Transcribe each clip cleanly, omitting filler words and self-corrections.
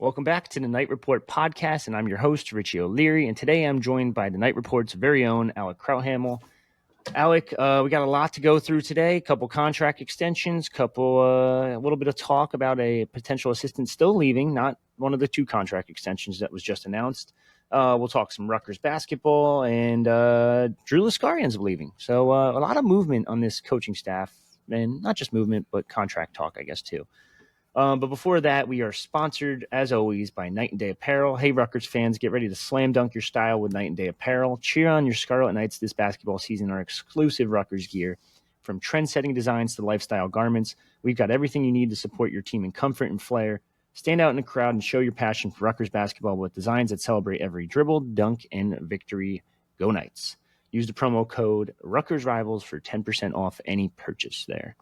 Welcome back to the Knight Report podcast, and I'm your host, Richie O'Leary, and today I'm joined by the Knight Report's very own Alec Krauthamel. Alec, we got a lot to go through today, a couple contract extensions, a little bit of talk about a potential assistant still leaving, not one of the two contract extensions that was just announced. We'll talk some Rutgers basketball, and Drew Lascari ends up leaving. So a lot of movement on this coaching staff, and not just movement, but contract talk, I guess, too. But before that, we are sponsored, as always, by Knight and Day Apparel. Hey, Rutgers fans, get ready to slam dunk your style with Knight and Day Apparel. Cheer on your Scarlet Knights this basketball season, our exclusive Rutgers gear. From trend-setting designs to lifestyle garments, we've got everything you need to support your team in comfort and flair. Stand out in the crowd and show your passion for Rutgers basketball with designs that celebrate every dribble, dunk, and victory. Go Knights. Use the promo code Rutgers Rivals for 10% off any purchase there.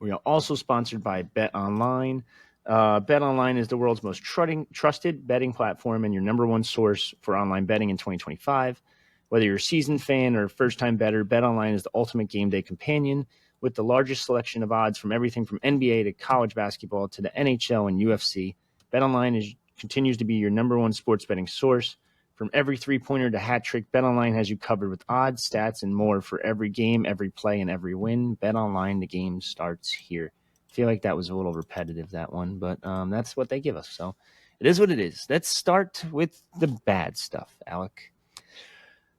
We are also sponsored by Bet Online. Bet Online is the world's most trusted betting platform and your number one source for online betting in 2025. Whether you're a seasoned fan or a first-time bettor, Bet Online is the ultimate game day companion with the largest selection of odds from everything from NBA to college basketball to the NHL and UFC. Bet Online continues to be your number one sports betting source. From every three-pointer to hat trick, BetOnline has you covered with odds, stats, and more for every game, every play, and every win. BetOnline, the game starts here. I feel like that was a little repetitive, that one, but that's what they give us. So it is what it is. Let's start with the bad stuff, Alec.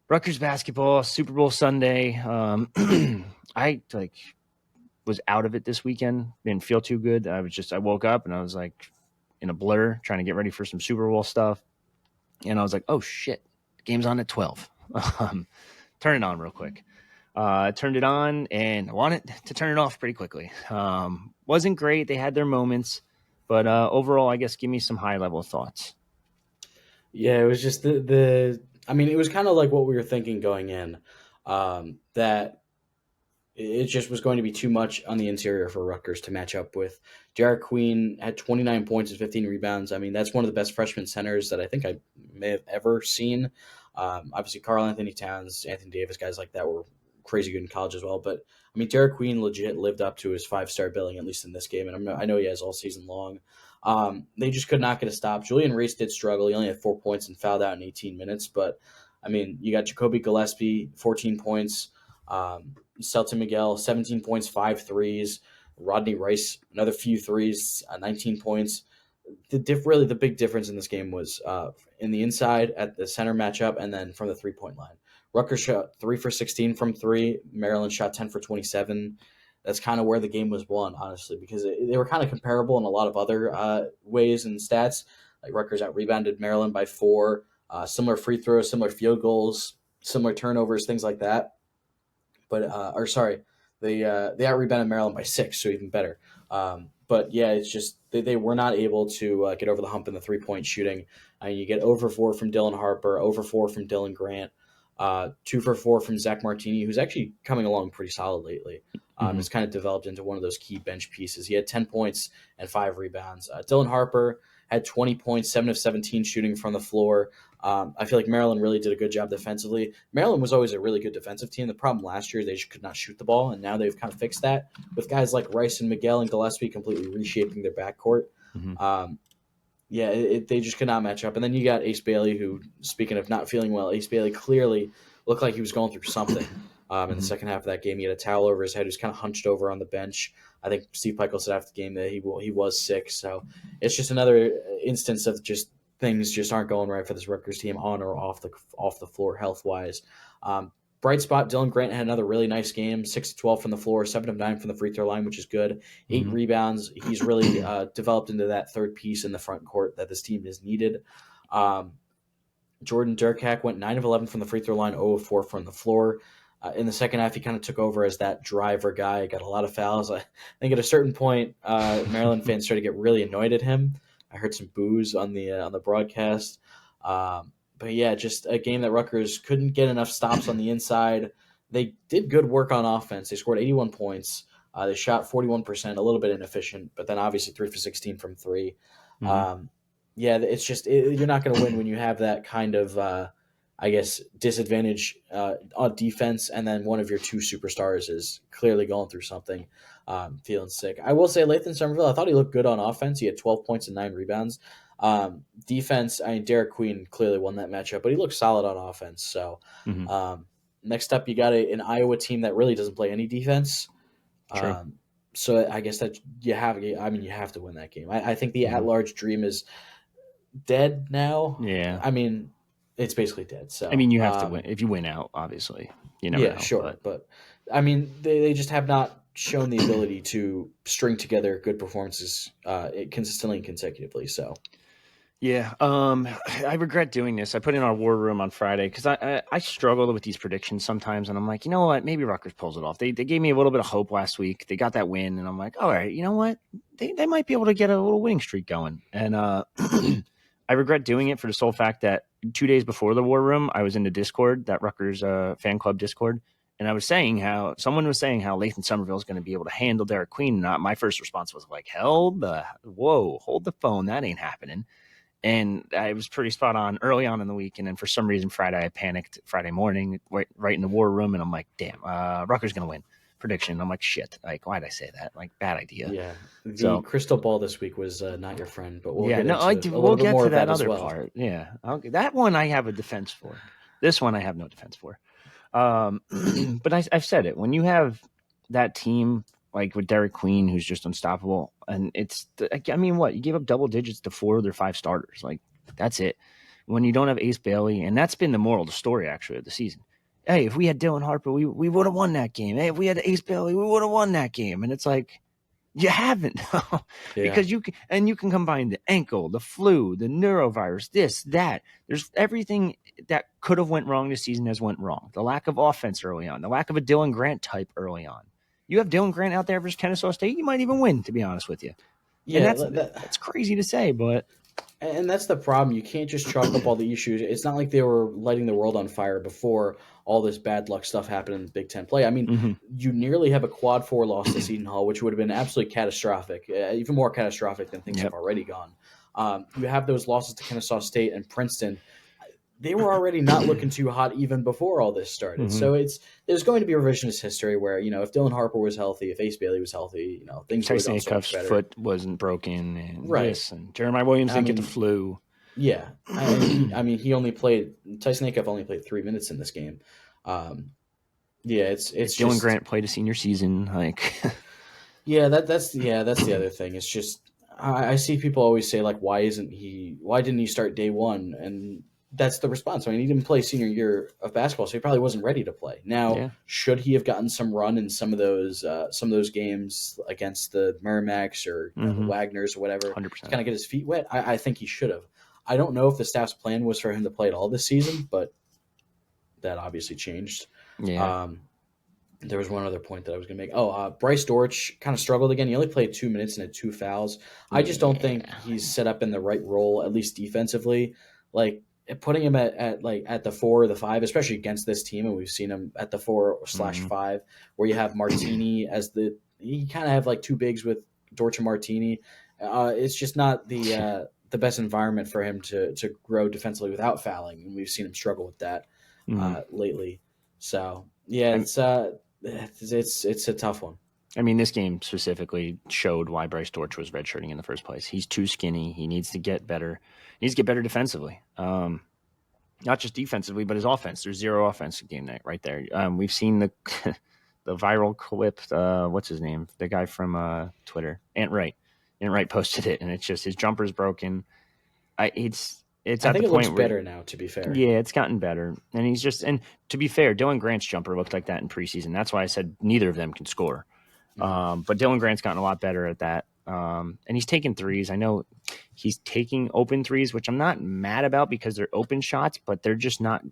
Rutgers basketball, Super Bowl Sunday. I was out of it this weekend. Didn't feel too good. I woke up and I was like in a blur, trying to get ready for some Super Bowl stuff. And I was like, oh, shit, the game's on at 12. Turn it on real quick. Turned it on, and I wanted to turn it off pretty quickly. Wasn't great. They had their moments. But overall, I guess, give me some high-level thoughts. Yeah, it was just it was kind of like what we were thinking going in, that it just was going to be too much on the interior for Rutgers to match up with. Jarrett Queen had 29 points and 15 rebounds. I mean, that's one of the best freshman centers that I think I may have ever seen. Obviously, Karl Anthony Towns, Anthony Davis, guys like that were crazy good in college as well. But, I mean, Jarrett Queen legit lived up to his five-star billing, at least in this game, and I know he has all season long. They just could not get a stop. Julian Reese did struggle. He only had 4 points and fouled out in 18 minutes. But, I mean, you got Jacoby Gillespie, 14 points. Celton Miguel, 17 points, 5 threes. Rodney Rice, another few threes, 19 points. Really the big difference in this game was in the inside at the center matchup and then from the three-point line. Rutgers shot 3 for 16 from 3. Maryland shot 10 for 27. That's kind of where the game was won, honestly, because they were kind of comparable in a lot of other ways and stats. Like Rutgers out-rebounded Maryland by 4. Similar free throws, similar field goals, similar turnovers, things like that. But they out-rebounded Maryland by 6, so even better. But yeah, it's just they were not able to get over the hump in the three-point shooting. You get over 4 from Dylan Harper, over 4 from Dylan Grant, 2 for 4 from Zach Martini, who's actually coming along pretty solid lately. Has kind of developed into one of those key bench pieces. He had 10 points and 5 rebounds. Dylan Harper had 20 points, 7 of 17 shooting from the floor. I feel like Maryland really did a good job defensively. Maryland was always a really good defensive team. The problem last year, they just could not shoot the ball, and now they've kind of fixed that with guys like Rice and Miguel and Gillespie completely reshaping their backcourt. They just could not match up. And then you got Ace Bailey, who, speaking of not feeling well, Ace Bailey clearly looked like he was going through something. In the second half of that game, he had a towel over his head. He was kind of hunched over on the bench. I think Steve Peichel said after the game that he was sick. So it's just another instance of just things just aren't going right for this Rutgers team on or off the floor health-wise. Bright spot, Dylan Grant had another really nice game, 6 of 12 from the floor, 7 of 9 from the free throw line, which is good. 8 rebounds. He's really developed into that third piece in the front court that this team has needed. Jordan Durkak went 9 of 11 from the free throw line, 0 of 4 from the floor. In the second half, he kind of took over as that driver guy, got a lot of fouls. I think at a certain point, Maryland fans started to get really annoyed at him. I heard some boos on the broadcast. But yeah, just a game that Rutgers couldn't get enough stops on the inside. They did good work on offense. They scored 81 points. They shot 41%, a little bit inefficient, but then obviously 3 for 16 from 3. It's just you're not going to win when you have that kind of disadvantage on defense, and then one of your 2 superstars is clearly going through something, feeling sick. I will say Lathan Somerville, I thought he looked good on offense. He had 12 points and 9 rebounds. Defense, I mean, Derek Queen clearly won that matchup, but he looked solid on offense. So Mm-hmm. next up, you got an Iowa team that really doesn't play any defense. True. So I guess that you have. I mean, you have to win that game. I think the Mm-hmm. at-large dream is dead now. Yeah. I mean, it's basically dead. I So mean, you have to win. If you win out, obviously, you never yeah, know. sure, But but I mean, they just have not shown the ability to string together good performances consistently and consecutively. So yeah, I regret doing this. I put in our war room on Friday because I struggle with these predictions sometimes, and I'm like, you know what? Maybe Rutgers pulls it off. They gave me a little bit of hope last week. They got that win, and I'm like, all right, you know what? They might be able to get a little winning streak going. And I regret doing it for the sole fact that 2 days before the war room, I was in the Discord, that Rutgers fan club Discord, and I was saying how someone was saying how Lathan Somerville is going to be able to handle Derek Queen. And my first response was like, hell, whoa, hold the phone, that ain't happening. And I was pretty spot on early on in the week. And then for some reason, Friday, I panicked Friday morning, right in the war room. And I'm like, damn, Rutgers going to win. Prediction. I'm like, shit. Like, why'd I say that? Like, bad idea. yeah, the So, crystal ball this week was not your friend, but we'll yeah, get no, into a we'll little bit get more to of that that as other well. part. Yeah. That one I have a defense for. This one I have no defense for. But I've said it. When you have that team like with Derek Queen, who's just unstoppable, and I mean, what? You gave up double digits to 4 of their 5 starters. Like, that's it. When you don't have Ace Bailey, and that's been the moral of the story, actually, of the season. Hey, if we had Dylan Harper, we would have won that game. Hey, if we had Ace Bailey, we would have won that game. And it's like, you haven't, Yeah, because you can combine the ankle, the flu, the neurovirus, this, that. There's everything that could have went wrong this season has went wrong. The lack of offense early on, the lack of a Dylan Grant type early on. You have Dylan Grant out there versus Kennesaw State, you might even win, to be honest with you. And yeah, that's crazy to say, but and that's the problem. You can't just chalk up all the issues. It's not like they were lighting the world on fire before all this bad luck stuff happened in the Big Ten play. I mean, mm-hmm. you nearly have a quad 4 loss to Seton Hall, which would have been absolutely catastrophic, even more catastrophic than things have already gone. You have those losses to Kennesaw State and Princeton. They were already not looking too hot even before all this started. Mm-hmm. So there's going to be revisionist history where, if Dylan Harper was healthy, if Ace Bailey was healthy, things would have Tyson gone so much Acuff's better. foot wasn't broken, and Right. this, and Jeremiah Williams didn't get the flu. Yeah, and he only played. Tyson Acuff only played 3 minutes in this game. Yeah, it's Dylan just, Grant played a senior season, like. yeah, that's the other thing. It's just I see people always say, like, why didn't he start day one? And that's the response. I mean, he didn't play senior year of basketball, so he probably wasn't ready to play. Now, Yeah. should he have gotten some run in some of those games against the Merrimacs or the Wagners or whatever, 100%. to kind of get his feet wet? I think he should have. I don't know if the staff's plan was for him to play at all this season, but that obviously changed. Yeah. There was one other point that I was going to make. Bryce Dortch kind of struggled again. He only played 2 minutes and had 2 fouls. I just don't think he's set up in the right role, at least defensively. Like, putting him at the 4 or the 5, especially against this team, and we've seen him at the 4/5, where you have Martini you kind of have like 2 bigs with Dortch and Martini. It's just not the best environment for him to grow defensively without fouling, and we've seen him struggle with that lately. So yeah, it's a tough one. I mean, this game specifically showed why Bryce Dortch was redshirting in the first place. He's too skinny. He needs to get better. He needs to get better defensively. Not just defensively, but his offense. There's 0 offense game night right there. We've seen the the viral clip. What's his name? The guy from Twitter, Ant Wright. Ant Wright posted it, and it's just his jumper's broken. It's I at think the it point looks better now, to be fair. Yeah, it's gotten better. And to be fair, Dylan Grant's jumper looked like that in preseason. That's why I said neither of them can score. But Dylan Grant's gotten a lot better at that. And he's taking threes. I know he's taking open threes, which I'm not mad about because they're open shots, but they're just not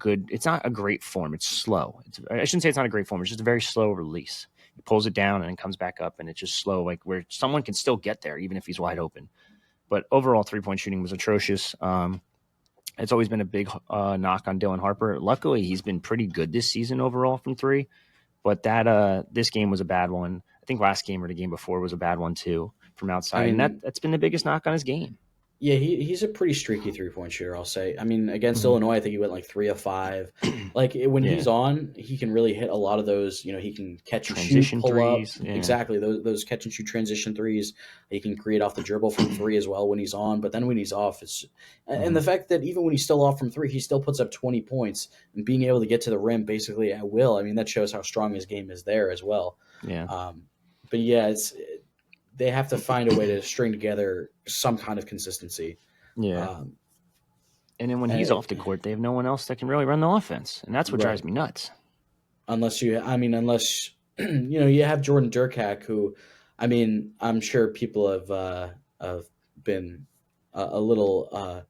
it's not a great form. It's slow. I shouldn't say it's not a great form. It's just a very slow release. He pulls it down and then comes back up, and it's just slow, like where someone can still get there, even if he's wide open. But overall, 3-point shooting was atrocious. It's always been a big knock on Dylan Harper. Luckily, he's been pretty good this season overall from 3. But this game was a bad one. I think last game or the game before was a bad one too from outside. And that's been the biggest knock on his game. Yeah, he's a pretty streaky 3-point shooter, I'll say. I mean, against Illinois, I think he went like 3 of 5. Like when Yeah. he's on, he can really hit a lot of those. He can catch and shoot, Transition pull up. threes. Yeah. Exactly, those catch and shoot transition threes. He can create off the dribble from 3 as well when he's on. But then when he's off, and the fact that even when he's still off from 3, he still puts up 20 points and being able to get to the rim basically at will. I mean, that shows how strong his game is there as well. Yeah. But yeah, they have to find a way to string together some kind of consistency. Yeah. And then when he's off the court, they have no one else that can really run the offense, and that's what drives me nuts. Unless you have Jordan Durkak, who, I mean, I'm sure people have been a little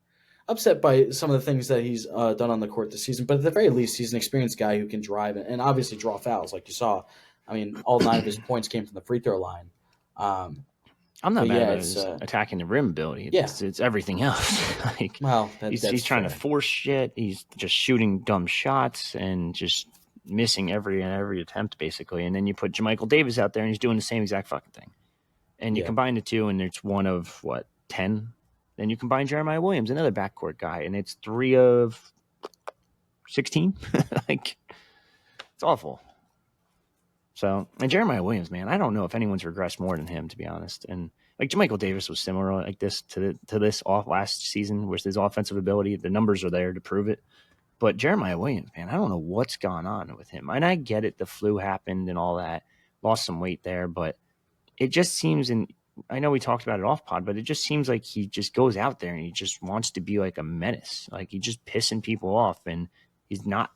upset by some of the things that he's done on the court this season. But at the very least, he's an experienced guy who can drive and obviously draw fouls, like you saw. I mean, all 9 of his points came from the free throw line. I'm not mad about his attacking the rim ability. It's everything else. He's trying to force shit. He's just shooting dumb shots and just missing every attempt, basically. And then you put Jermichael Davis out there, and he's doing the same exact fucking thing. And you combine the two, and it's 1 of, 10? Then you combine Jeremiah Williams, another backcourt guy, and it's 3 of 16? It's awful. So, and Jeremiah Williams, man, I don't know if anyone's regressed more than him, to be honest. And Jermichael Davis was similar like this to this off last season, with his offensive ability. The numbers are there to prove it. But Jeremiah Williams, man, I don't know what's gone on with him. And I get it, the flu happened and all that, lost some weight there, but it just seems, and I know we talked about it off pod, but it just seems like he just goes out there and he just wants to be like a menace. Like he's just pissing people off, and he's not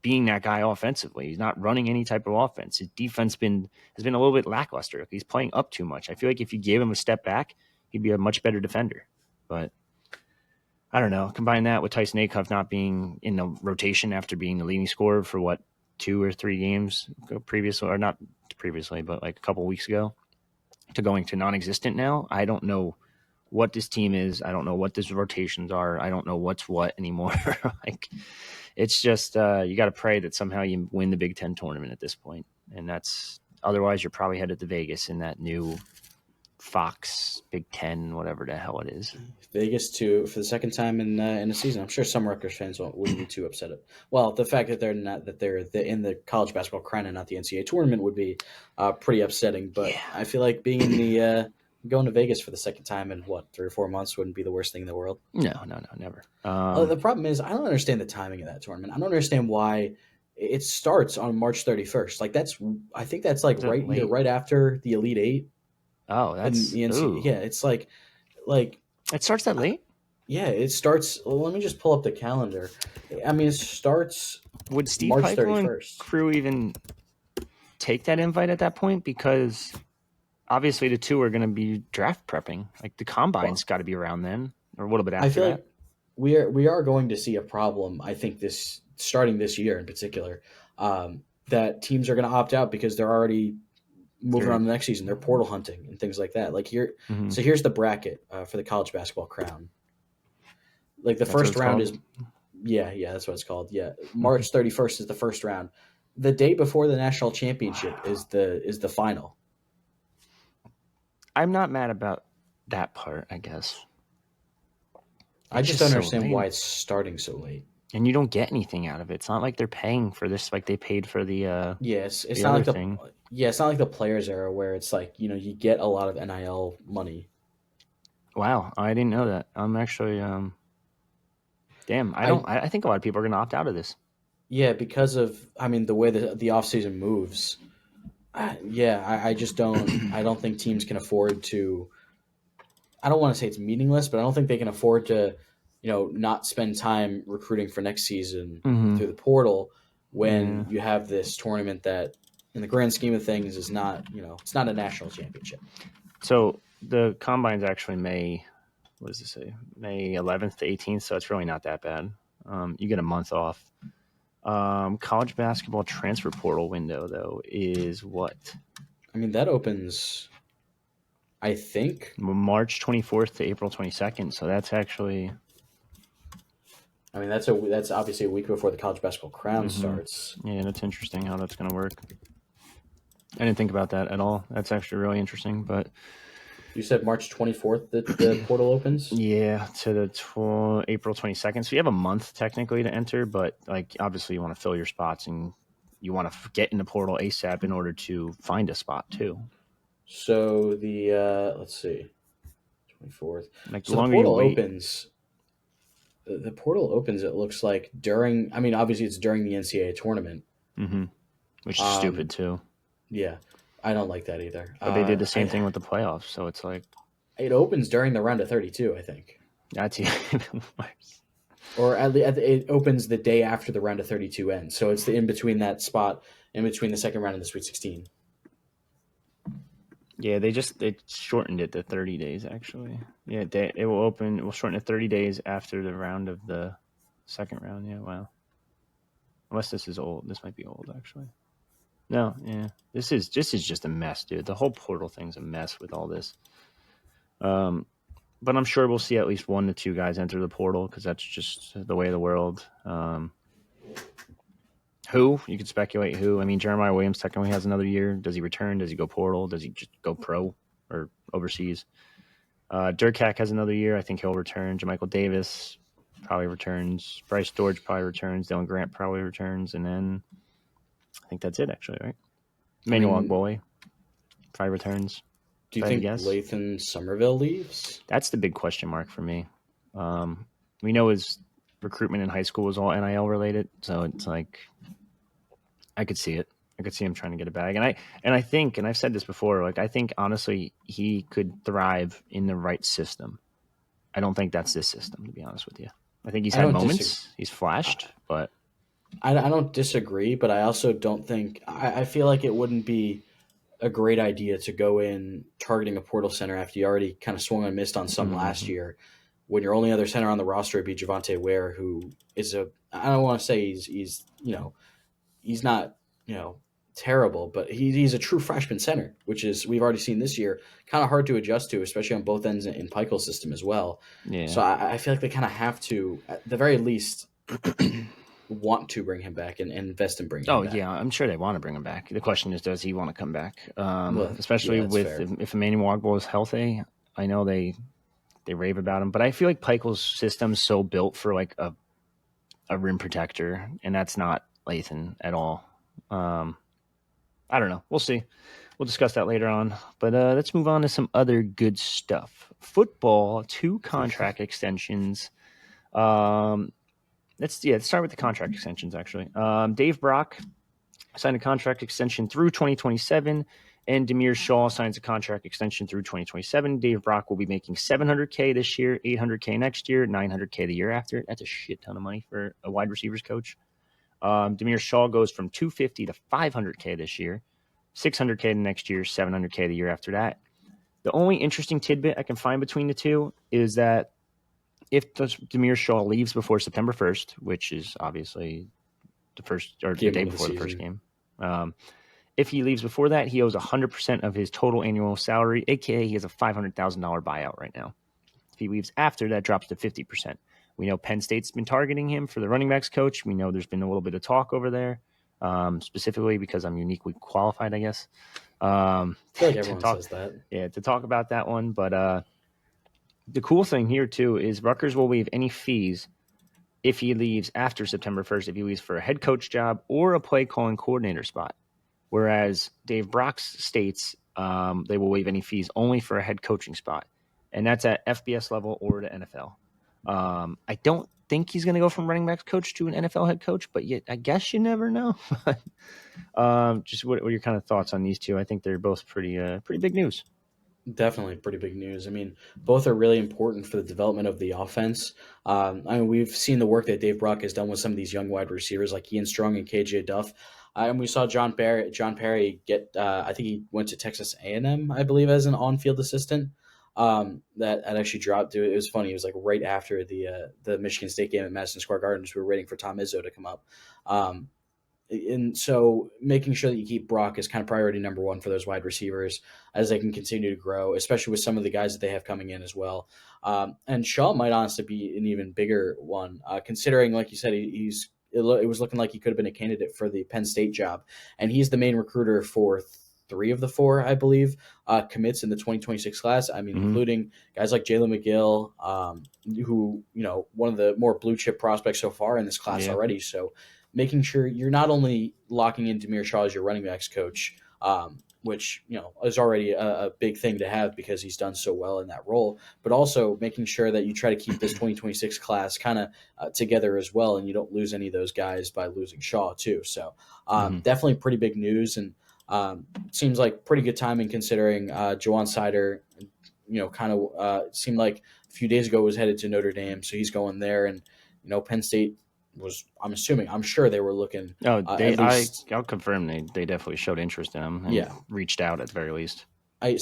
being that guy offensively. He's not running any type of offense. His defense has been a little bit lackluster. He's playing up too much. I feel like if you gave him a step back, he'd be a much better defender. But I don't know. Combine that with Tyson Acuff not being in the rotation after being the leading scorer for 2 or 3 games previously, or not previously, but like a couple weeks ago, to going to non-existent now. I don't know what this team is. I don't know what these rotations are. I don't know what's what anymore. It's just you got to pray that somehow you win the Big Ten tournament at this point, and that's otherwise you're probably headed to Vegas in that new Fox Big Ten, whatever the hell it is. Vegas for the second time in a season. I'm sure some Rutgers fans wouldn't be too upset. Well, the fact that they're in the college basketball crown and not the NCAA tournament would be pretty upsetting. But I feel like being in the going to Vegas for the second time in 3 or 4 months wouldn't be the worst thing in the world. No, never. The problem is I don't understand the timing of that tournament. I don't understand why it starts on March 31st. I think that's right after the Elite Eight. Oh, that's it's like it starts that late. Yeah, it starts. Well, let me just pull up the calendar. I mean, it starts. Would Steve March Peichel 31st. Crew even take that invite at that point? Because obviously the two are going to be draft prepping. Like the combine's got to be around then, or a little bit after. I feel that. like we are going to see a problem. I think starting this year in particular, that teams are going to opt out because they're already moving on to the next season. They're portal hunting and things like that. So here's the bracket for the college basketball crown. Like the first round is, that's what it's called. Yeah, March 31st is the first round. The day before the national championship is the final. I'm not mad about that part, I guess. I just don't understand why it's starting so late. And you don't get anything out of it. It's not like they're paying for this like they paid for the it's the not like thing. It's not like the Players era where it's like, you get a lot of NIL money. Wow, I didn't know that. I'm actually I think a lot of people are going to opt out of this. Yeah, because of the way the offseason moves. I just don't. I don't think teams can afford to. I don't want to say it's meaningless, but I don't think they can afford to, not spend time recruiting for next season through the portal when you have this tournament that, in the grand scheme of things, is not. It's not a national championship. So the combine's actually May. What does it say? May 11th to 18th. So it's really not that bad. You get a month off. College basketball transfer portal window, though, is what? That opens, I think, March 24th to April 22nd. So that's actually. That's obviously a week before the college basketball crown starts. Yeah, that's interesting how that's going to work. I didn't think about that at all. That's actually really interesting. But You said March 24th that the portal opens? Yeah, to the April 22nd. So you have a month technically to enter, but like obviously you want to fill your spots and you want to get in the portal ASAP in order to find a spot too. So let's see, 24th. Like the So the longer you portal wait, opens. The portal opens. It looks like during. I mean, obviously it's during the NCAA tournament. mm-hmm, which is Um, stupid too. yeah, I don't like that either. But they did the same thing with the playoffs, so it's like It opens during the round of 32, I think, that's even worse. or it opens the day after the round of 32 ends. So it's the in between that spot, in between the second round and the Sweet 16. Yeah, they shortened it to 30 days actually. Yeah, it will open. It will shorten to 30 days after the round of the second round. Yeah, wow. Unless this is old. This might be old actually. No, yeah. This is just a mess, dude. The whole portal thing's a mess with all this. But I'm sure we'll see at least 1 to 2 guys enter the portal because that's just the way of the world. Who you could speculate who? I mean, Jeremiah Williams technically has another year. Does he return? Does he go portal? Does he just go pro or overseas? Durkak has another year. I think he'll return. Jamichael Davis probably returns. Bryce George probably returns. Dylan Grant probably returns, and then I think that's it actually, right? Emmanuel Ogbole probably returns. Do you If I had to think guess, Lathan Somerville leaves? that's the big question mark for me. We know his recruitment in high school was all NIL related, so it's like I could see it. I could see him trying to get a bag, and I think, and I've said this before, like I think honestly he could thrive in the right system. I don't think that's this system, to be honest with you. I think he's I had don't disagree. moments, he's flashed, but I don't disagree, but I also don't think I feel like it wouldn't be a great idea to go in targeting a portal center after you already kind of swung and missed on some last year. When your only other center on the roster would be Javante Ware, who is I don't want to say he's he's not terrible, but he's a true freshman center, which is we've already seen this year kind of hard to adjust to, especially on both ends in Pikel's system as well. yeah. So I feel like they kind of have to, at the very least, want to bring him back and invest in bringing him back. Yeah, I'm sure they want to bring him back. The question is, does he want to come back? Well, Especially yeah, that's with fair. if Emmanuel Ogbole is healthy. I know they rave about him, but I feel like Pikel's system's so built for like a rim protector, and that's not Lathan at all. I don't know. We'll see. We'll discuss that later on. But let's move on to some other good stuff. Football, 2 contract extensions. Let's start with the contract extensions, actually. Dave Brock signed a contract extension through 2027, and Damiere Shaw signs a contract extension through 2027. Dave Brock will be making $700K this year, $800K next year, $900K the year after. That's a shit ton of money for a wide receivers coach. Damiere Shaw goes from $250K to $500K this year, $600K the next year, $700K the year after that. The only interesting tidbit I can find between the two is that if Damiere Shaw leaves before September 1st, which is obviously the first or the day before the first game, if he leaves before that, he owes 100% of his total annual salary, aka he has a $500,000 buyout right now. If he leaves after, that drops to 50%. We know Penn State's been targeting him for the running backs coach. We know there's been a little bit of talk over there, specifically because I'm uniquely qualified, I guess. I feel like everyone says that. Yeah, to talk about that one. But the cool thing here, too, is Rutgers will waive any fees if he leaves after September 1st, if he leaves for a head coach job or a play calling coordinator spot. Whereas Dave Brock states they will waive any fees only for a head coaching spot. And that's at FBS level or to NFL. I don't think he's going to go from running backs coach to an NFL head coach, but yet I guess you never know. Just what are your kind of thoughts on these two? I think they're both pretty big news. Definitely pretty big news. I mean, both are really important for the development of the offense. I mean, we've seen the work that Dave Brock has done with some of these young wide receivers like Ian Strong and KJ Duff. And we saw John Perry get. I think he went to Texas A&M, I believe, as an on-field assistant. That actually dropped. It was funny. It was like right after the Michigan State game at Madison Square Garden. We were waiting for Tom Izzo to come up. And so making sure that you keep Brock is kind of priority number one for those wide receivers as they can continue to grow, especially with some of the guys that they have coming in as well. And Shaw might honestly be an even bigger one, considering, like you said, it was looking like he could have been a candidate for the Penn State job, and he's the main recruiter for 3 of the 4, I believe, commits in the 2026 class. I mean, including guys like Jalen McGill, who, one of the more blue chip prospects so far in this class already. So making sure you're not only locking in Damiere Shaw as your running backs coach, which, is already a big thing to have because he's done so well in that role, but also making sure that you try to keep this 2026 class kind of together as well, and you don't lose any of those guys by losing Shaw too. So definitely pretty big news, and seems like pretty good timing considering Jawan Sider, kind of seemed like a few days ago was headed to Notre Dame, so he's going there, and Penn State was, I'm sure they were looking. I'll confirm they definitely showed interest in him and reached out at the very least. I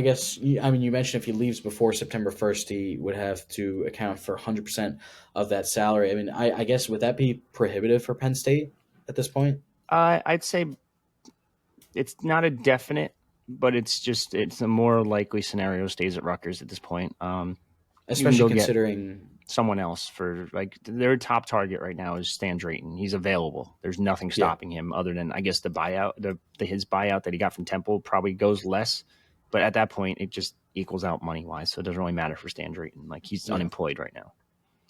guess, you mentioned if he leaves before September 1st, he would have to account for 100% of that salary. I mean, I guess, would that be prohibitive for Penn State at this point? I'd say it's not a definite, but it's a more likely scenario stays at Rutgers at this point. Especially considering someone else for, like, their top target right now is Stan Drayton. He's available. There's nothing stopping him other than, I guess, the buyout, his buyout that he got from Temple probably goes less, but at that point it just equals out money wise, so it doesn't really matter for Stan Drayton. Like, he's unemployed right now.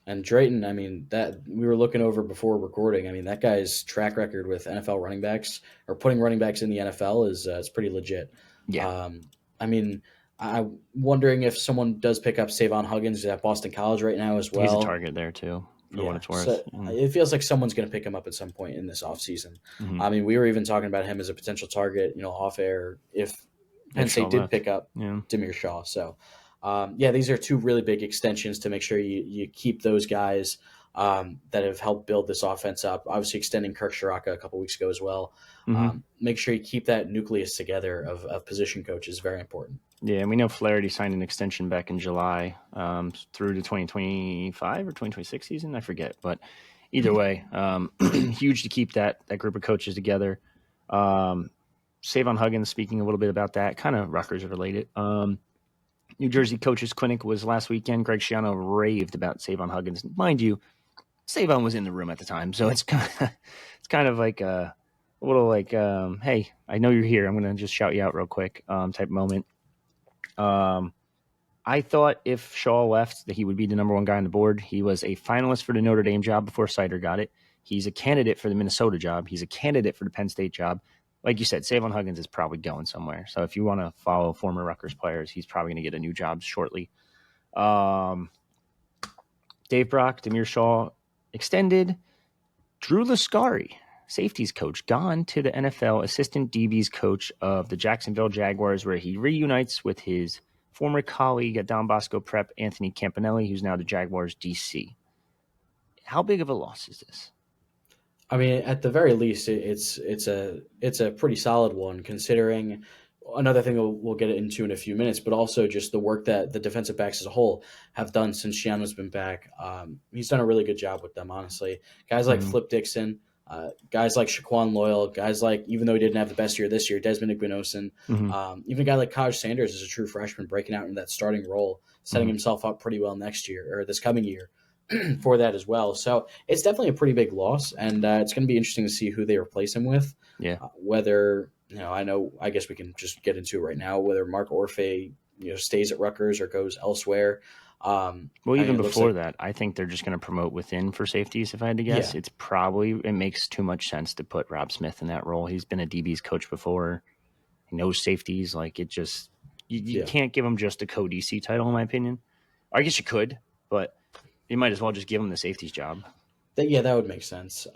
And Drayton, I mean, that we were looking over before recording. I mean, that guy's track record with NFL running backs or putting running backs in the NFL is pretty legit. Yeah. I mean, I'm wondering if someone does pick up Savon Huggins at Boston College right now as well. He's a target there too, for what it's worth. So it feels like someone's going to pick him up at some point in this offseason. I mean, we were even talking about him as a potential target, off air if Penn State did pick up Damiere Shaw. So, these are 2 really big extensions to make sure you keep those guys that have helped build this offense up. Obviously, extending Kirk Shiraka a couple weeks ago as well. Make sure you keep that nucleus together of position coaches. Very important. Yeah, and we know Flaherty signed an extension back in July through to 2025 or 2026 season. I forget, but either way, huge to keep that group of coaches together. Savon Huggins, speaking a little bit about that, kind of Rutgers related. New Jersey Coaches Clinic was last weekend. Greg Schiano raved about Savon Huggins. Mind you, Savon was in the room at the time, so it's kind of like a little like, hey, I know you're here, I'm going to just shout you out real quick type moment. I thought if Shaw left that he would be the number 1 guy on the board. He was a finalist for the Notre Dame job before Sider got it. He's a candidate for the Minnesota job. He's a candidate for the Penn State job. Like you said, Savon Huggins is probably going somewhere. So if you want to follow former Rutgers players, he's probably going to get a new job shortly. Dave Brock, Damiere Shaw extended. Drew Lascari, safeties coach, gone to the NFL assistant DBs coach of the Jacksonville Jaguars, where he reunites with his former colleague at Don Bosco Prep, Anthony Campanelli, who's now the Jaguars DC. How big of a loss is this? I mean, at the very least, it's a pretty solid one, considering another thing we'll get into in a few minutes, but also just the work that the defensive backs as a whole have done since Schiano's been back. He's done a really good job with them, honestly. Guys like Flip Dixon, guys like Shaquan Loyal, guys like, even though he didn't have the best year this year, Desmond Igbinosun, even a guy like Kaj Sanders is a true freshman breaking out in that starting role, setting himself up pretty well next year or this coming year for that as well. So it's definitely a pretty big loss, and it's going to be interesting to see who they replace him with. Yeah. Whether, I guess we can just get into it right now, whether Mark Orphey, stays at Rutgers or goes elsewhere. Even before that, I think they're just going to promote within for safeties. If I had to guess, it makes too much sense to put Rob Smith in that role. He's been a DB's coach before. He knows safeties. Like, it just, you can't give him just a co-DC title, in my opinion. I guess you could, but you might as well just give him the safeties job. That would make sense.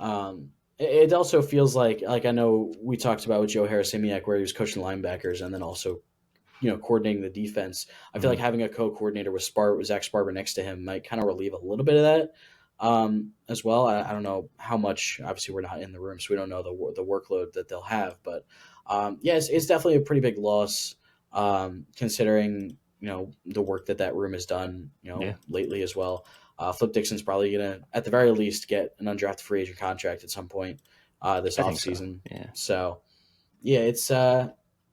It also feels like I know we talked about with Joe Harris-Simiak where he was coaching linebackers and then also, coordinating the defense. I feel like having a co-coordinator with Zach Sparber next to him might kind of relieve a little bit of that as well. I don't know how much. Obviously, we're not in the room, so we don't know the workload that they'll have. But it's definitely a pretty big loss considering the work that room has done lately as well. Flip Dixon's probably going to, at the very least, get an undrafted free agent contract at some point this offseason. So, it's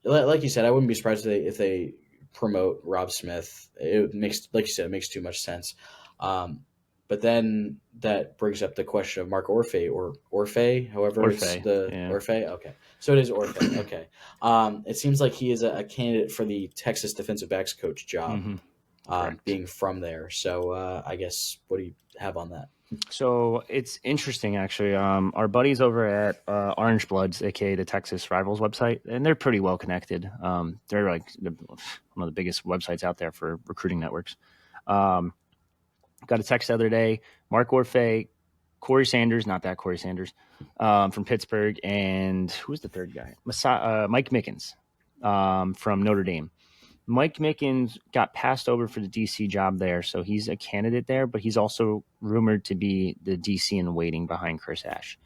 like you said, I wouldn't be surprised if they promote Rob Smith. It makes, like you said, it makes too much sense. But then that brings up the question of Mark Orphey or Orphey, however Orphey, Orphey. Okay. So it is Orphey. Okay. It seems like he is a candidate for the Texas defensive backs coach job, Mm-hmm. Correct. being from there. So I guess, what do you have on that? So it's interesting, actually. Our buddies over at Orange Bloods, aka the Texas Rivals website, and they're pretty well connected. They're like one of the biggest websites out there for recruiting networks. Um, got a text the other day. Mark Orphey, Corey Sanders, not that Corey Sanders, from Pittsburgh, and who's the third guy? Mike Mickens from Notre Dame. Mike Mickens got passed over for the DC job there, so he's a candidate there, but he's also rumored to be the DC in waiting behind Chris Ash.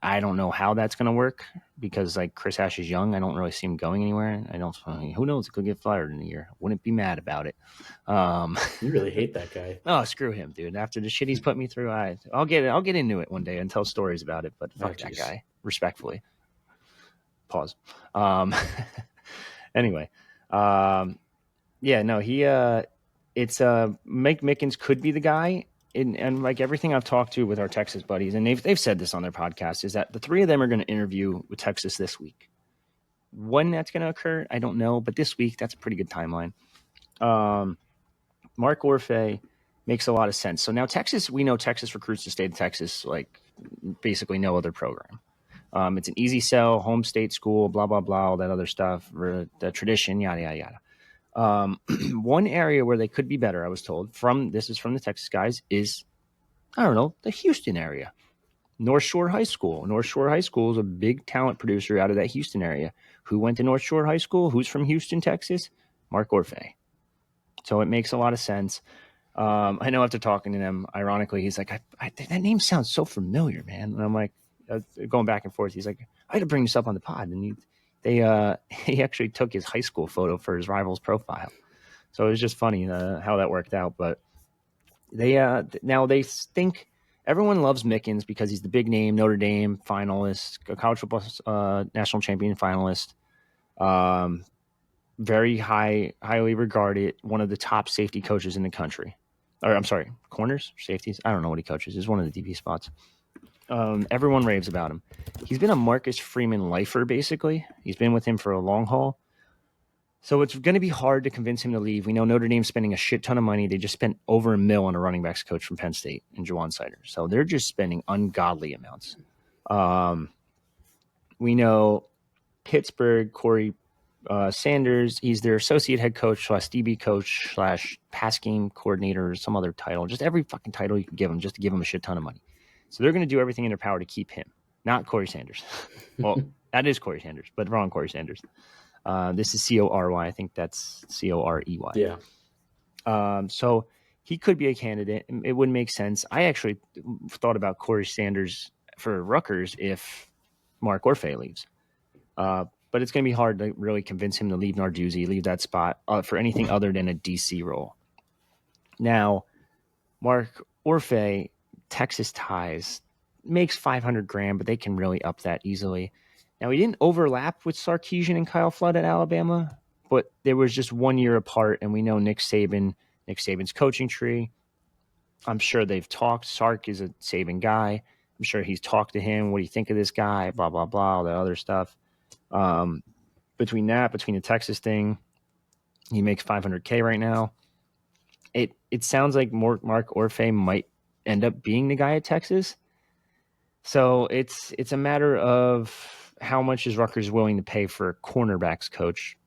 I don't know how that's going to work because like Chris Ash is young. I don't really see him going anywhere. Who knows? He could get fired in a year. Wouldn't be mad about it. You really hate that guy. Oh, screw him, dude. After the shit he's put me through, I'll get into it one day and tell stories about it, but fuck that guy. Respectfully. Pause. Anyway. Yeah, no, it's Mike Mickens could be the guy. And like everything I've talked to with our Texas buddies, and they've said this on their podcast, is that the three of them are going to interview with Texas this week. When that's going to occur, I don't know, but this week, that's a pretty good timeline. Mark Orphey makes a lot of sense. So now Texas, we know Texas recruits the state of Texas like basically no other program. It's an easy sell, home state school, blah, blah, blah, all that other stuff, the tradition, yada, yada, yada. One area where they could be better, I was told, this is from the Texas guys, is, I don't know, the Houston area. North Shore High School. North Shore High School is a big talent producer out of that Houston area. Who went to North Shore High School? Who's from Houston, Texas? Mark Orphey. So it makes a lot of sense. I know after talking to them, ironically, he's like, that name sounds so familiar, man. And I'm like, going back and forth. He's like, I had to bring this up on the pod. And he actually took his high school photo for his rival's profile. So it was just funny how that worked out. But now they think everyone loves Mickens because he's the big name, Notre Dame finalist, a college football national champion finalist, very highly regarded, one of the top safety coaches in the country. Or I'm sorry, corners, safeties. I don't know what he coaches. He's one of the DB spots. Everyone raves about him. He's been a Marcus Freeman lifer, basically. He's been with him for a long haul. So it's going to be hard to convince him to leave. We know Notre Dame's spending a shit ton of money. They just spent over $1 million on a running backs coach from Penn State in Jawan Sider. So they're just spending ungodly amounts. We know Pittsburgh, Corey Sanders, he's their associate head coach / DB coach / pass game coordinator, some other title. Just every fucking title you can give him just to give him a shit ton of money. So they're going to do everything in their power to keep him, not Corey Sanders. Well, that is Corey Sanders, but wrong Corey Sanders. This is Cory. I think that's Corey. Yeah. So he could be a candidate. It would make sense. I actually thought about Corey Sanders for Rutgers if Mark Orphey leaves. But it's going to be hard to really convince him to leave Narduzzi, leave that spot for anything other than a DC role. Now, Mark Orphey, Texas ties, makes $500,000, but they can really up that easily. Now, he didn't overlap with Sarkisian and Kyle Flood at Alabama, but there was just 1 year apart, and we know Nick Saban's coaching tree. I'm sure they've talked. Sark is a Saban guy. I'm sure he's talked to him. What do you think of this guy? Blah, blah, blah, all that other stuff. Between the Texas thing, he makes $500,000 right now. It sounds like Mark Orphey might end up being the guy at Texas. So it's a matter of how much is Rutgers willing to pay for a cornerbacks coach,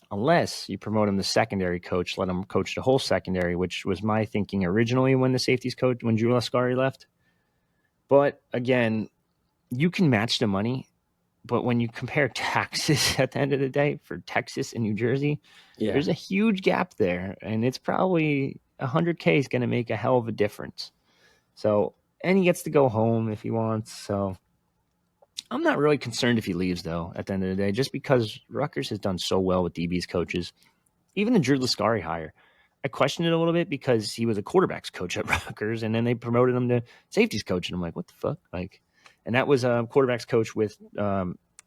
unless you promote him to secondary coach, let him coach the whole secondary, which was my thinking originally when the safeties coach, when Drew Lascari left. But again, you can match the money. But when you compare taxes at the end of the day for Texas and New Jersey, there's a huge gap there. And it's probably $100,000 is going to make a hell of a difference. So, and he gets to go home if he wants. So I'm not really concerned if he leaves, though, at the end of the day, just because Rutgers has done so well with DB's coaches. Even the Drew Lascari hire, I questioned it a little bit because he was a quarterbacks coach at Rutgers, and then they promoted him to safeties coach. And I'm like, what the fuck? And that was a quarterbacks coach with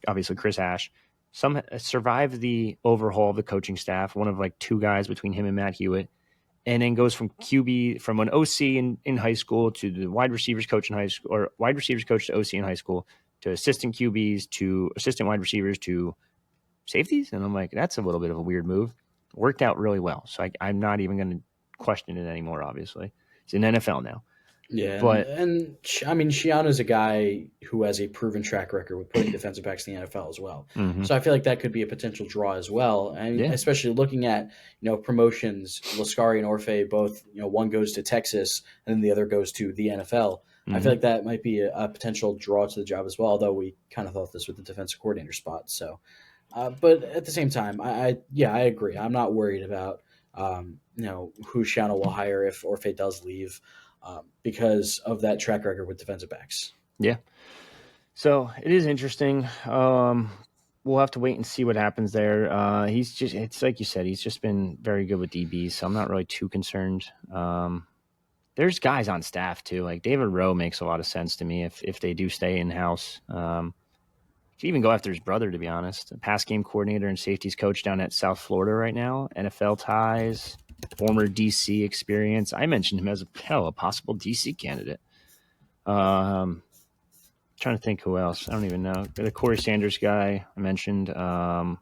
obviously Chris Ash. Some survived the overhaul of the coaching staff, one of like two guys between him and Matt Hewitt, and then goes from QB, from an OC in high school to the wide receivers coach in high school, or wide receivers coach to OC in high school, to assistant QBs to assistant wide receivers to safeties. And I'm like, that's a little bit of a weird move. Worked out really well. So I'm not even going to question it anymore, obviously. It's in NFL now. Yeah, But and I mean, Shiano's a guy who has a proven track record with putting defensive backs in the NFL as well. mhm, So I feel like that could be a potential draw as well. And yeah, especially looking at promotions, Lascari and Orphey both, one goes to Texas and then the other goes to the NFL. I feel mhm, like that might be a potential draw to the job as well. Although we kind of thought this with the defensive coordinator spot. So, but at the same time, I agree. I'm not worried about who Shiano will hire if Orphey does leave because of that track record with defensive backs. yeah. So it is interesting. We'll have to wait and see what happens there. It's like you said, he's just been very good with DBs, so I'm not really too concerned. There's guys on staff too, like David Rowe makes a lot of sense to me if they do stay in house. Could even go after his brother, to be honest. A pass game coordinator and safeties coach down at South Florida right now. NFL ties, former DC experience. I mentioned him as a possible DC candidate. Trying to think who else. I don't even know. The Corey Sanders guy I mentioned. Who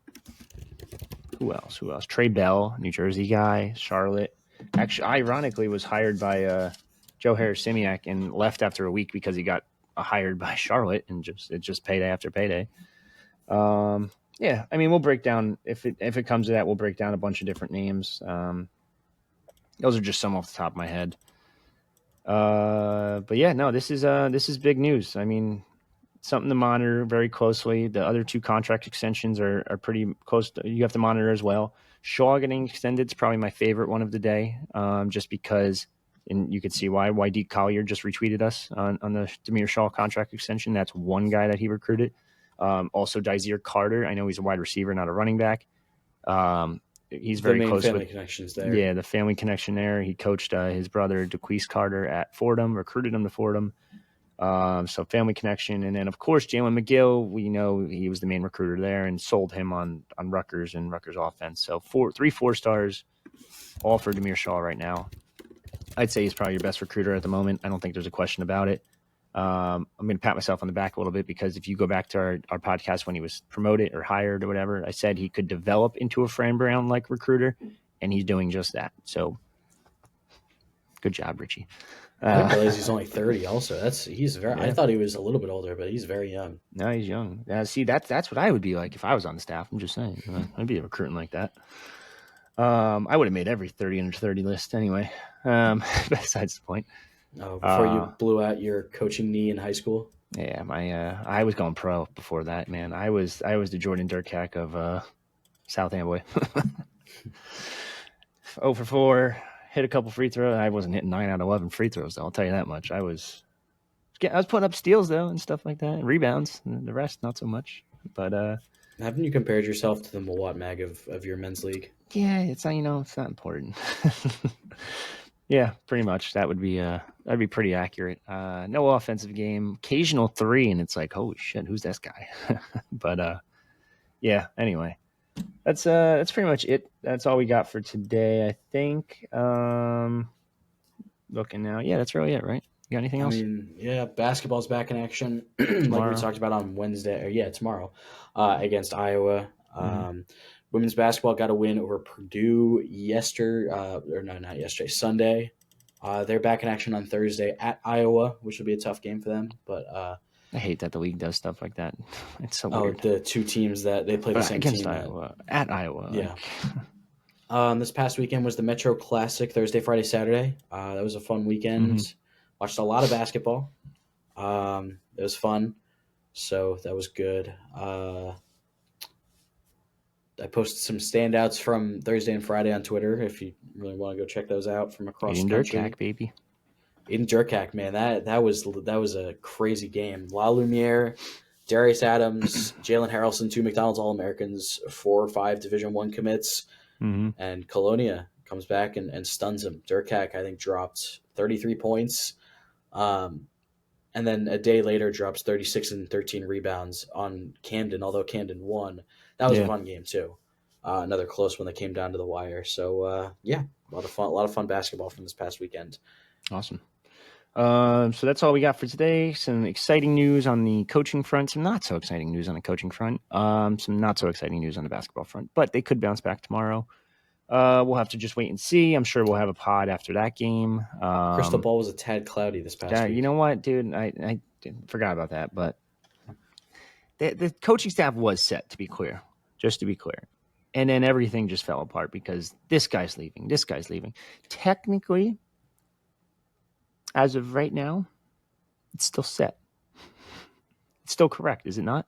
else? Trey Bell, New Jersey guy. Charlotte. Actually, ironically, was hired by Joe Harris-Simiak and left after a week because he got hired by Charlotte, and it's just payday after payday. Yeah, I mean, we'll break down if it comes to that. We'll break down a bunch of different names. Those are just some off the top of my head. But yeah, no, this is big news. I mean, something to monitor very closely. The other two contract extensions are pretty close. You have to monitor as well. Shaw getting extended is probably my favorite one of the day, just because, and you can see why Deke Collier just retweeted us on the Damiere Shaw contract extension. That's one guy that he recruited. Also, Dysere Carter. I know he's a wide receiver, not a running back. He's The very main close family with connections there. yeah, the family connection there. He coached his brother DeQuise Carter at Fordham, recruited him to Fordham. So family connection, and then of course Jalen McGill. We know he was the main recruiter there and sold him on Rutgers and Rutgers offense. So 4 stars, all for Damiere Shaw right now. I'd say he's probably your best recruiter at the moment. I don't think there's a question about it. I'm going to pat myself on the back a little bit because if you go back to our podcast when he was promoted or hired or whatever, I said he could develop into a Fran Brown like recruiter, and he's doing just that. So good job, Richie. I didn't realize he's only 30. Also, he's very. I Yeah. thought he was a little bit older, but he's very young. No, he's young. See, that's what I would be like if I was on the staff. I'm just saying, I'd be recruiting like that. I would have made every 30 under 30 list anyway. Besides the point. Before you blew out your coaching knee in high school. Yeah, I was going pro before that, man. I was the Jordan Durkak of South Amboy. 0 for 4, hit a couple free throws. I wasn't hitting 9 out of 11 free throws though. I'll tell you that much. I was putting up steals though and stuff like that, and rebounds. And the rest, not so much. But haven't you compared yourself to the Milwaukee Mag of your men's league? Yeah, it's not it's not important. Yeah, pretty much. That'd be pretty accurate. No offensive game, occasional 3, and it's like, holy shit, who's this guy? But yeah. Anyway, that's pretty much it. That's all we got for today, I think. Looking now, yeah, that's really it, right? You got anything else? I mean, yeah, basketball's back in action, like we talked about on Wednesday, or tomorrow, against Iowa. Women's basketball got a win over Purdue not yesterday, Sunday. They're back in action on Thursday at Iowa, which will be a tough game for them. But I hate that the league does stuff like that. It's so weird. The two teams that they play the same against team Iowa at Iowa. Yeah. This past weekend was the Metro Classic, Thursday, Friday, Saturday. That was a fun weekend. Watched a lot of basketball. It was fun, so that was good. I posted some standouts from Thursday and Friday on Twitter if you really want to go check those out from across the country. Durkak, baby. Aiden Durkak, man, that was a crazy game. La Lumiere, Darius Adams, Jalen Harrelson, 2 McDonald's All-Americans, 4 or 5 Division I commits, and Colonia comes back and stuns him. Durkak, I think, dropped 33 points, and then a day later drops 36 and 13 rebounds on Camden, although Camden won. That was a fun game, too. Another close one that came down to the wire. So, a lot of fun basketball from this past weekend. Awesome. So that's all we got for today. Some exciting news on the coaching front, some not so exciting news on the coaching front, some not so exciting news on the basketball front, but they could bounce back tomorrow. We'll have to just wait and see. I'm sure we'll have a pod after that game. Crystal ball was a tad cloudy this past week. You know what, dude? I forgot about that, but the coaching staff was set, to be clear, just to be clear. And then everything just fell apart because this guy's leaving. Technically, as of right now, it's still set. It's still correct, is it not?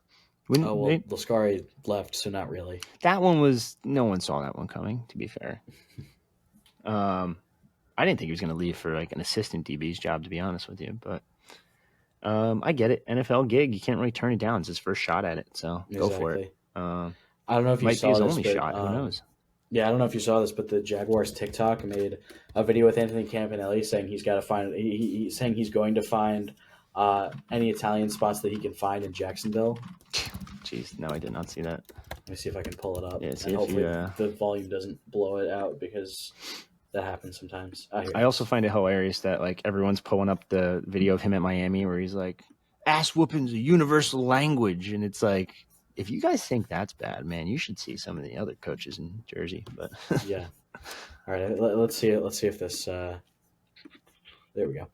Lascari left, so not really. That one was, no one saw that one coming, to be fair. I didn't think he was going to leave for like an assistant DB's job, to be honest with you. But I get it. NFL gig, you can't really turn it down. It's his first shot at it, so go for it. I don't know if you saw this. Might be his only shot. Who knows? Yeah, I don't know if you saw this, but the Jaguars TikTok made a video with Anthony Campanelli saying he's got to find. He's saying he's going to find any Italian spots that he can find in Jacksonville. Jeez, no, I did not see that. Let me see if I can pull it up. Yeah, and hopefully the volume doesn't blow it out because that happens sometimes. I also find it hilarious that like everyone's pulling up the video of him at Miami where he's like, "Ass whooping's a universal language," and it's like, if you guys think that's bad, man, you should see some of the other coaches in Jersey. But yeah, all right, let's see it. Let's see if this. There we go.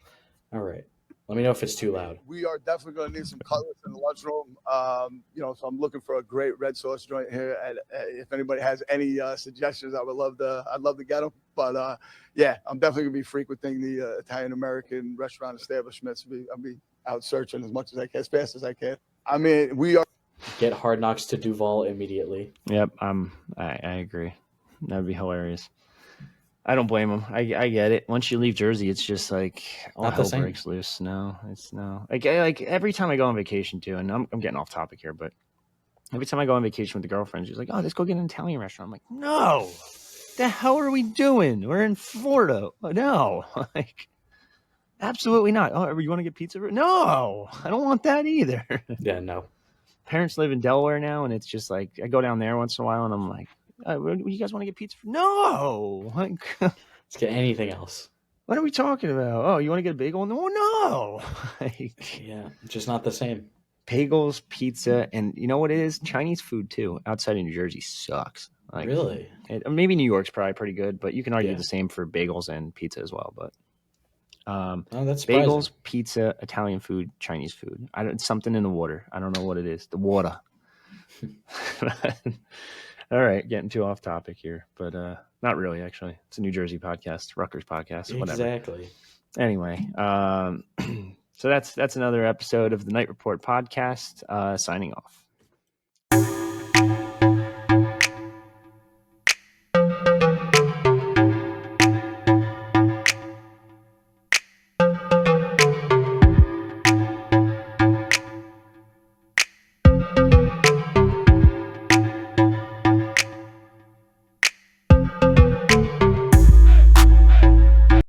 All right. Let me know if it's too loud. We are definitely going to need some cutlets in the lunchroom. So I'm looking for a great red sauce joint here. And if anybody has any suggestions, I'd love to get them. But yeah, I'm definitely going to be frequenting the Italian American restaurant establishments. I'll be out searching as much as I can, as fast as I can. I mean, we are. Get Hard Knocks to Duval immediately. Yep, I agree. That would be hilarious. I don't blame him. I get it. Once you leave Jersey, it's just like all hell breaks loose. No, it's no. Like every time I go on vacation too, and I'm getting off topic here, but every time I go on vacation with the girlfriend, she's like, "Oh, let's go get an Italian restaurant." I'm like, "No, the hell are we doing? We're in Florida. No, like, absolutely not. Oh, you want to get pizza? No, I don't want that either." Yeah, no. Parents live in Delaware now, and it's just like I go down there once in a while, and I'm like, you guys want to get pizza? No. Like, let's get anything else. What are we talking about? Oh, you want to get a bagel? No. Like, yeah, just not the same. Bagels, pizza, and you know what it is? Chinese food too. Outside of New Jersey sucks. Like, really? Maybe New York's probably pretty good, but you can argue the same for bagels and pizza as well. But that's bagels, pizza, Italian food, Chinese food. It's something in the water. I don't know what it is. The water. All right, getting too off topic here, but not really. Actually, it's a New Jersey podcast, Rutgers podcast, whatever. Exactly. Anyway, so that's another episode of the Knight Report podcast. Signing off.